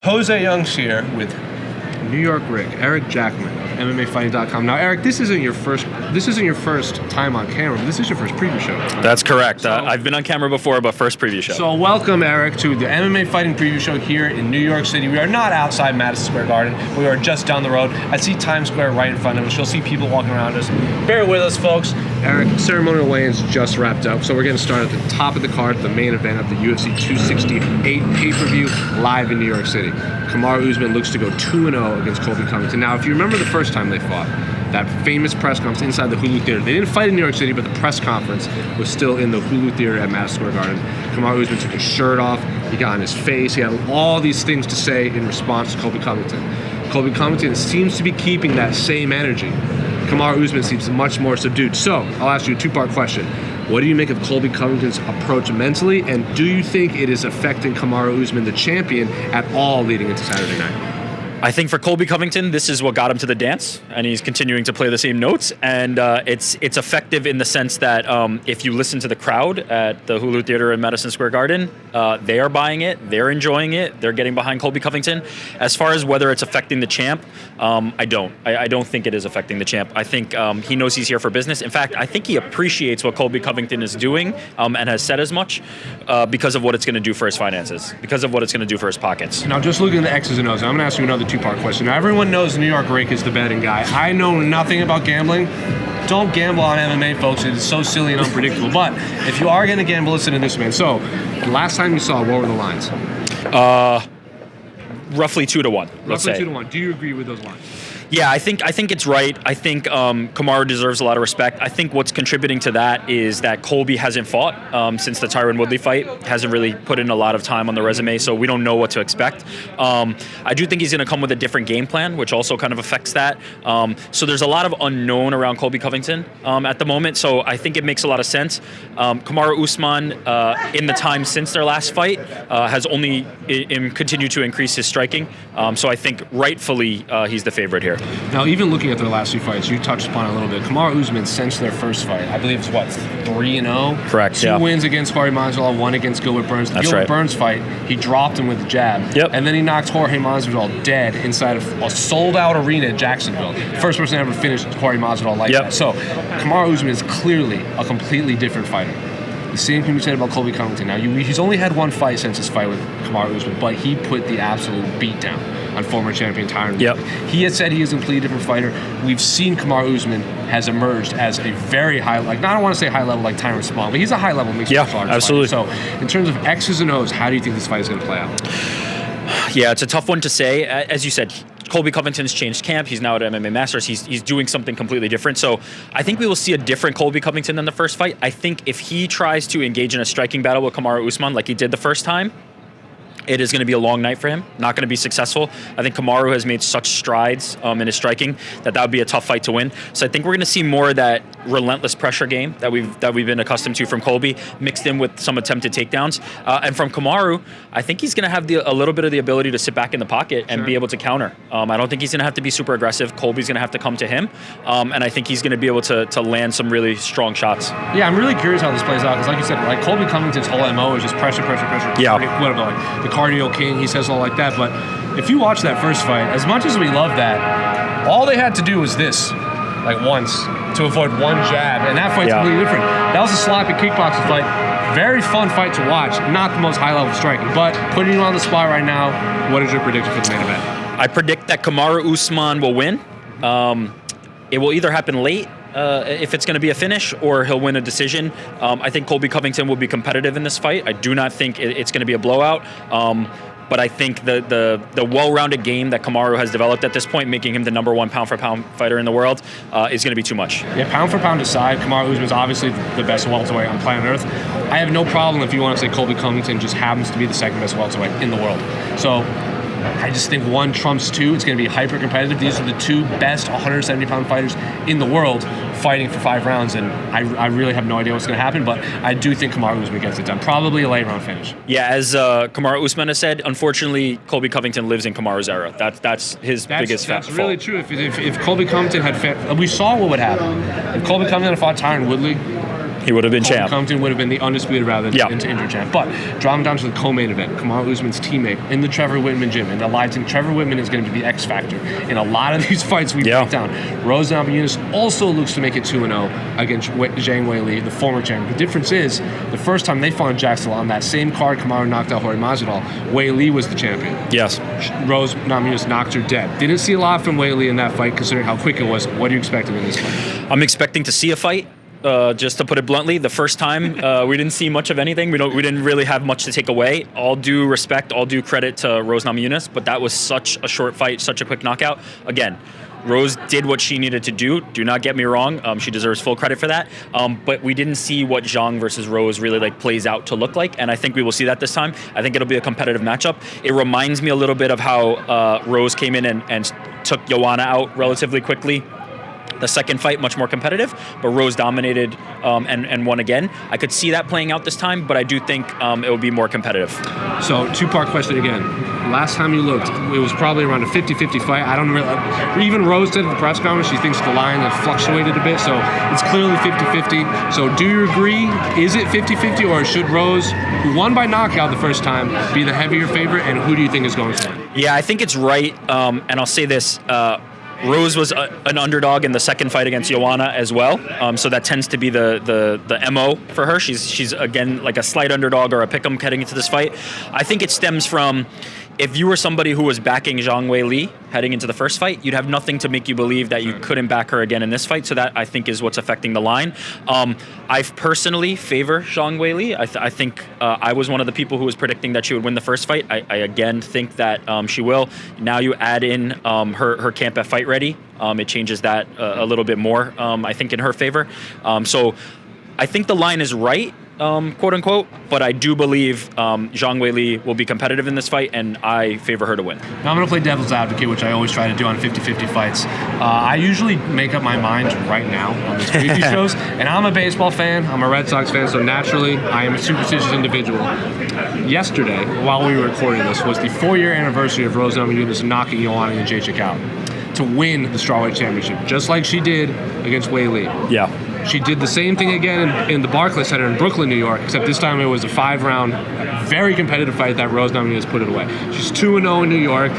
Jose Young's here with New York Rick, Eric Jackman of MMAfighting.com. Now, Eric, this isn't your first time on camera, but this is your first preview show. That's correct. I've been on camera before, but first preview show. So welcome, Eric, to the MMA Fighting Preview Show here in New York City. We are not outside Madison Square Garden. We are just down the road. I see Times Square right in front of us. You'll see people walking around us. Bear with us, folks. Eric, ceremonial weigh-ins just wrapped up, so we're going to start at the top of the card, the main event of the UFC 268 pay-per-view live in New York City. Kamaru Usman looks to go 2-0 against Colby Covington. Now, if you remember the first time they fought, that famous press conference inside the Hulu Theater. They didn't fight in New York City, but the press conference was still in the Hulu Theater at Madison Square Garden. Kamaru Usman took his shirt off. He got on his face. He had all these things to say in response to Colby Covington. Colby Covington seems to be keeping that same energy. Kamaru Usman seems much more subdued. So, I'll ask you a two-part question. What do you make of Colby Covington's approach mentally, and do you think it is affecting Kamaru Usman, the champion, at all leading into Saturday night? I think for Colby Covington, this is what got him to the dance, and he's continuing to play the same notes. And it's effective in the sense that if you listen to the crowd at the Hulu Theater in Madison Square Garden, they are buying it, they're enjoying it, they're getting behind Colby Covington. As far as whether it's affecting the champ, I don't think it is affecting the champ. I think he knows he's here for business. In fact, I think he appreciates what Colby Covington is doing and has said as much because of what it's going to do for his finances, because of what it's going to do for his pockets. Now, just looking at the X's and O's, I'm going to ask you another two-part question. Now, everyone knows New York Rick is the betting guy. I know nothing about gambling. Don't gamble on MMA, folks. It is so silly and unpredictable. But if you are going to gamble, listen to this, man. So, the last time you saw, what were the lines? Roughly 2-1. Let's say. Roughly 2-1. Do you agree with those lines? Yeah, I think it's right. I think Kamaru deserves a lot of respect. I think what's contributing to that is that Colby hasn't fought since the Tyron Woodley fight. Hasn't really put in a lot of time on the resume, so we don't know what to expect. I do think he's going to come with a different game plan, which also kind of affects that. So there's a lot of unknown around Colby Covington at the moment, so I think it makes a lot of sense. Kamaru Usman, in the time since their last fight, has only continued to increase his striking. So I think rightfully he's the favorite here. Now, even looking at their last two fights, you touched upon it a little bit. Kamaru Usman, since their first fight, I believe it's what, 3-0? Correct, Two wins against Jorge Masvidal, one against Gilbert Burns. The Gilbert Burns fight, he dropped him with the jab. Yep. And then he knocked Jorge Masvidal dead inside of a sold-out arena in Jacksonville. First person to ever finish Jorge Masvidal like that. So, Kamaru Usman is clearly a completely different fighter. The same can be said about Colby Covington. Now, he's only had one fight since his fight with Kamaru Usman, but he put the absolute beat down on former champion Tyron Woodley. He had said he is a completely different fighter. We've seen Kamaru Usman has emerged as a very high, I don't want to say high level like Tyron Spahn, but he's a high level mixed martial arts absolutely. fighter. So, in terms of X's and O's, how do you think this fight is going to play out? Yeah, it's a tough one to say. As you said, Colby Covington's changed camp. He's now at MMA Masters. He's doing something completely different. So I think we will see a different Colby Covington than the first fight. I think if he tries to engage in a striking battle with Kamaru Usman like he did the first time, it is going to be a long night for him, not going to be successful. I think Kamaru has made such strides in his striking that would be a tough fight to win. So I think we're going to see more of that relentless pressure game that we've been accustomed to from Colby, mixed in with some attempted takedowns. And from Kamaru, I think he's going to have a little bit of the ability to sit back in the pocket and be able to counter. I don't think he's going to have to be super aggressive. Colby's going to have to come to him. And I think he's going to be able to land some really strong shots. Yeah, I'm really curious how this plays out because like you said, like Colby Covington's whole MO is just pressure. Yeah. Whatever, like the cardio king, he says all like that. But if you watch that first fight, as much as we love that, all they had to do was this, like once, to avoid one jab, and that fight's completely different. That was a sloppy kickboxing fight. Very fun fight to watch. Not the most high-level striking, but putting you on the spot right now, what is your prediction for the main event? I predict that Kamaru Usman will win. It will either happen late, if it's going to be a finish, or he'll win a decision. I think Colby Covington will be competitive in this fight. I do not think it's going to be a blowout. But I think the well-rounded game that Kamaru has developed at this point, making him the #1 pound-for-pound fighter in the world, is going to be too much. Yeah, pound-for-pound aside, Kamaru Usman is obviously the best welterweight on planet Earth. I have no problem if you want to say Colby Covington just happens to be the second best welterweight in the world. So I just think one trumps two. It's going to be hyper-competitive. These are the two best 170-pound fighters in the world fighting for 5 rounds, and I really have no idea what's going to happen, but I do think Kamaru Usman gets it done. Probably a late-round finish. Yeah, as Kamaru Usman has said, unfortunately, Colby Covington lives in Kamaru's era. That's his biggest fault. That's really true. If Colby Covington had we saw what would happen. If Colby Covington had fought Tyron Woodley, He would have been champ. Covington would have been the undisputed rather than injured champ. But drama down to the co-main event. Kamaru Usman's teammate in the Trevor Whitman gym. And the lights in Trevor Whitman is going to be the X factor in a lot of these fights we break down. Rose Namajunas also looks to make it 2-0 against Zhang Weili, the former champion. The difference is, the first time they fought in Jacksonville on that same card, Kamaru knocked out Jorge Masvidal. Weili was the champion. Yes. Rose Namajunas knocked her dead. Didn't see a lot from Weili in that fight, considering how quick it was. What are you expecting in this fight? I'm expecting to see a fight. Just to put it bluntly, the first time we didn't see much of anything. We didn't really have much to take away. All due respect, all due credit to Rose Namajunas, but that was such a short fight, such a quick knockout. Again, Rose did what she needed to do. Do not get me wrong. She deserves full credit for that. But we didn't see what Zhang versus Rose really plays out to look like, and I think we will see that this time. I think it'll be a competitive matchup. It reminds me a little bit of how Rose came in and took Joanna out relatively quickly. The second fight, much more competitive, but Rose dominated and won again. I could see that playing out this time, but I do think it will be more competitive. So, two-part question again. Last time you looked, it was probably around a 50-50 fight. I don't really... Even Rose said at the press conference she thinks the line has fluctuated a bit, so it's clearly 50-50. So, do you agree? Is it 50-50, or should Rose, who won by knockout the first time, be the heavier favorite, and who do you think is going to win? Yeah, I think it's right, and I'll say this... Rose was an underdog in the second fight against Joanna as well, so that tends to be the MO for her. She's again like a slight underdog or a pick'em heading into this fight. I think it stems from, if you were somebody who was backing Zhang Weili heading into the first fight, you'd have nothing to make you believe that you couldn't back her again in this fight. So that, I think, is what's affecting the line. I personally favor Zhang Weili. I think I was one of the people who was predicting that she would win the first fight. I again think that she will. Now you add in her camp at Fight Ready. It changes that a little bit more, I think, in her favor. So I think the line is right, quote unquote, but I do believe Zhang Weili will be competitive in this fight, and I favor her to win. Now I'm going to play devil's advocate, which I always try to do on 50-50 fights. I usually make up my mind right now on these preview shows, and I'm a baseball fan, I'm a Red Sox fan, so naturally I am a superstitious individual. Yesterday, while we were recording this, was the 4-year anniversary of Rose Namajunas knocking Joanna and Gaethje out to win the Strawweight Championship, just like she did against Weili. Yeah. She did the same thing again in the Barclays Center in Brooklyn, New York, except this time it was a 5-round, very competitive fight that Rose Namajunas put it away. She's 2-0 in New York.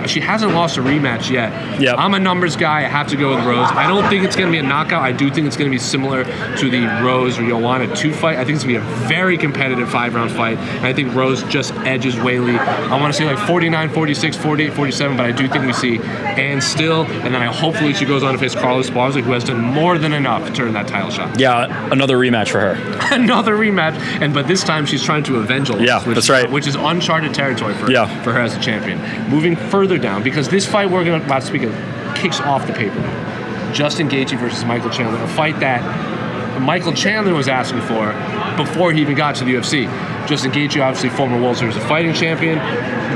She hasn't lost a rematch yet. Yep. I'm a numbers guy. I have to go with Rose. I don't think it's going to be a knockout. I do think it's going to be similar to the Rose or Joanna 2 fight. I think it's going to be a very competitive 5-round fight. And I think Rose just edges Weili. I want to say like 49, 46, 48, 47, but I do think we see Ann Still, and then hopefully she goes on to face Carlos Esparza, who has done more than enough to turn that title shot. Yeah, another rematch for her. Another rematch, but this time she's trying to avenge a loss. Yeah, that's right. Which is uncharted territory for her as a champion. Moving further down, because this fight we're about to speak of kicks off the pay-per-view. Justin Gaethje versus Michael Chandler, a fight that Michael Chandler was asking for before he even got to the UFC. Justin Gaethje, obviously former World Series of Fighting champion,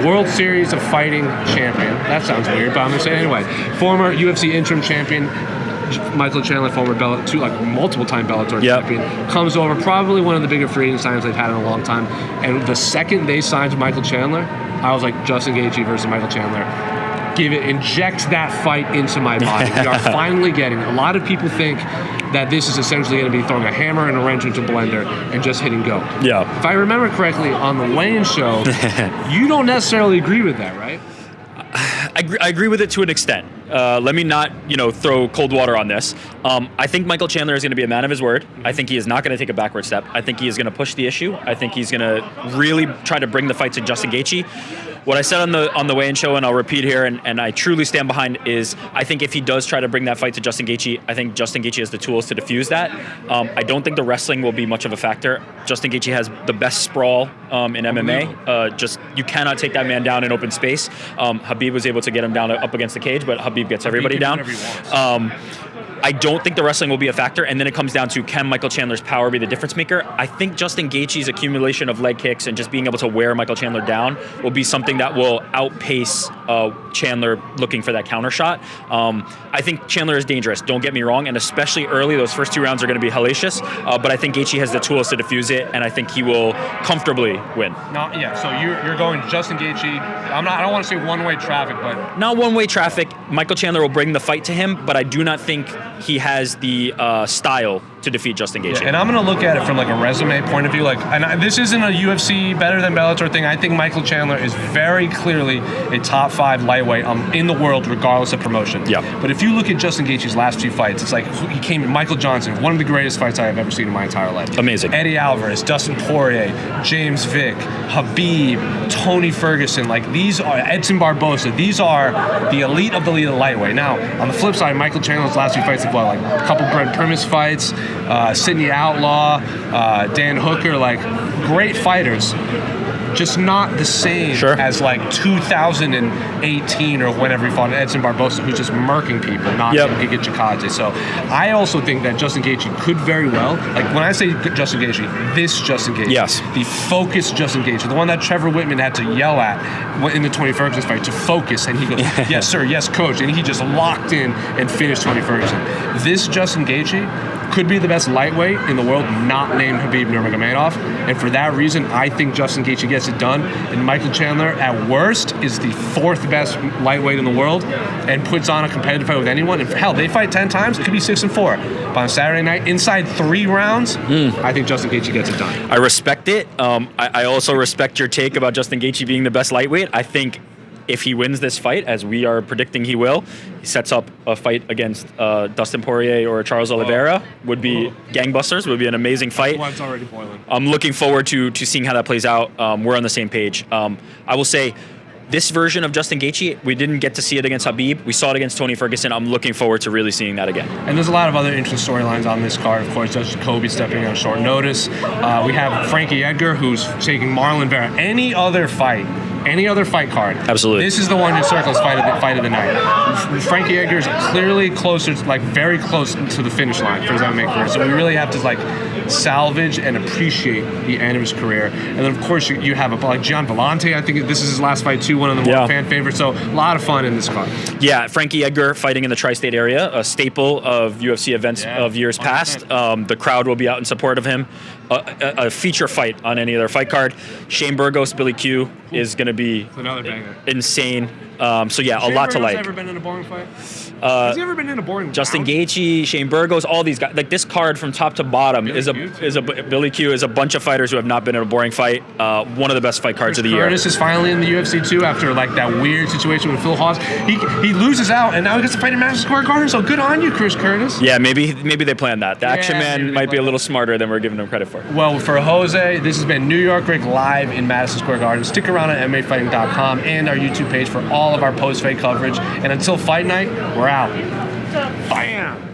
World Series of Fighting champion. That sounds weird, but I'm gonna say it anyway. Former UFC interim champion. Michael Chandler, former multiple-time Bellator champion, comes over, probably one of the bigger free agent signings they've had in a long time. And the second they signed Michael Chandler, I was like, Justin Gaethje versus Michael Chandler. Inject that fight into my body. We are finally getting. A lot of people think that this is essentially going to be throwing a hammer and a wrench into a blender and just hitting go. Yeah. If I remember correctly, on the weigh-in show, you don't necessarily agree with that, right? I agree with it to an extent. Let me not, throw cold water on this. I think Michael Chandler is going to be a man of his word. I think he is not going to take a backward step. I think he is going to push the issue. I think he's going to really try to bring the fight to Justin Gaethje. What I said on the weigh-in show, and I'll repeat here, and I truly stand behind, is I think if he does try to bring that fight to Justin Gaethje, I think Justin Gaethje has the tools to defuse that. I don't think the wrestling will be much of a factor. Justin Gaethje has the best sprawl in MMA. You cannot take that man down in open space. Habib was able to get him down up against the cage, but Habib gets everybody down. I don't think the wrestling will be a factor, and then it comes down to, can Michael Chandler's power be the difference maker? I think Justin Gaethje's accumulation of leg kicks and just being able to wear Michael Chandler down will be something that will outpace Chandler looking for that counter shot. I think Chandler is dangerous, don't get me wrong, and especially early, those first 2 rounds are going to be hellacious, but I think Gaethje has the tools to defuse it, and I think he will comfortably win. So you're going Justin Gaethje. I don't want to say one-way traffic, but... Not one-way traffic. Michael Chandler will bring the fight to him, but I do not think he has the style to defeat Justin Gaethje. And I'm going to look at it from like a resume point of view. This isn't a UFC better than Bellator thing. I think Michael Chandler is very clearly a top 5 lightweight in the world, regardless of promotion. Yeah. But if you look at Justin Gaethje's last few fights, it's like he came in Michael Johnson, one of the greatest fights I have ever seen in my entire life. Amazing. Eddie Alvarez, Dustin Poirier, James Vick, Habib, Tony Ferguson, these are Edson Barboza. These are the elite of the lightweight. Now, on the flip side, Michael Chandler's last few fights have a couple Brent Primus fights, Sidney Outlaw, Dan Hooker, great fighters. Just not the same as 2018 or whenever he fought Edson Barboza, who's just murking people, not Giga Chikadze. So I also think that Justin Gaethje could very well, when I say Justin Gaethje, this Justin Gaethje, the focused Justin Gaethje, the one that Trevor Whitman had to yell at in the Tony Ferguson fight to focus, and he goes, yes sir, yes coach, and he just locked in and finished Tony Ferguson. This Justin Gaethje could be the best lightweight in the world, not named Habib Nurmagomedov, and for that reason, I think Justin Gaethje gets it done. And Michael Chandler, at worst, is the 4th best lightweight in the world, and puts on a competitive fight with anyone. And hell, they fight 10 times, it could be 6-4. But on Saturday night, inside 3 rounds, I think Justin Gaethje gets it done. I respect it. I also respect your take about Justin Gaethje being the best lightweight. I think if he wins this fight, as we are predicting he will, he sets up a fight against Dustin Poirier or Charles Oliveira. Would be gangbusters. Would be an amazing fight. Blood's already boiling. I'm looking forward to seeing how that plays out. We're on the same page. I will say, this version of Justin Gaethje, we didn't get to see it against Habib. We saw it against Tony Ferguson. I'm looking forward to really seeing that again. And there's a lot of other interesting storylines on this card. Of course, Judge Colby stepping on short notice. We have Frankie Edgar, who's taking Marlon Vera. Any other fight card. Absolutely. This is the one who circles fight of the night. Frankie Edgar is clearly closer, very close to the finish line for his MMA career. So we really have to salvage and appreciate the end of his career. And then of course you have Gian Vellante. I think this is his last fight too. One of the more fan favorites. So a lot of fun in this card. Yeah, Frankie Edgar fighting in the tri-state area, a staple of UFC events of years 100%. Past. The crowd will be out in support of him. A feature fight on any other fight card. Shane Burgos, Billy Q is going to be another banger. Insane. So yeah, Shane a lot Burgos to like. Ever been in a boring fight? Has he ever been in a boring Justin round? Gaethje, Shane Burgos, all these guys. This card from top to bottom Billy Q is a bunch of fighters who have not been in a boring fight. One of the best fight cards of the year. Curtis is finally in the UFC too after that weird situation with Phil Hawes. He loses out and now he gets to fight in Madison Square Garden. So good on you, Chris Curtis. Yeah, maybe they planned that. The Action Man might be a little smarter than we're giving him credit for. Well, for Jose, this has been New York Rick live in Madison Square Garden. Stick around at MMAfighting.com and our YouTube page for all of our post-fight coverage. And until fight night, we're out. Bam!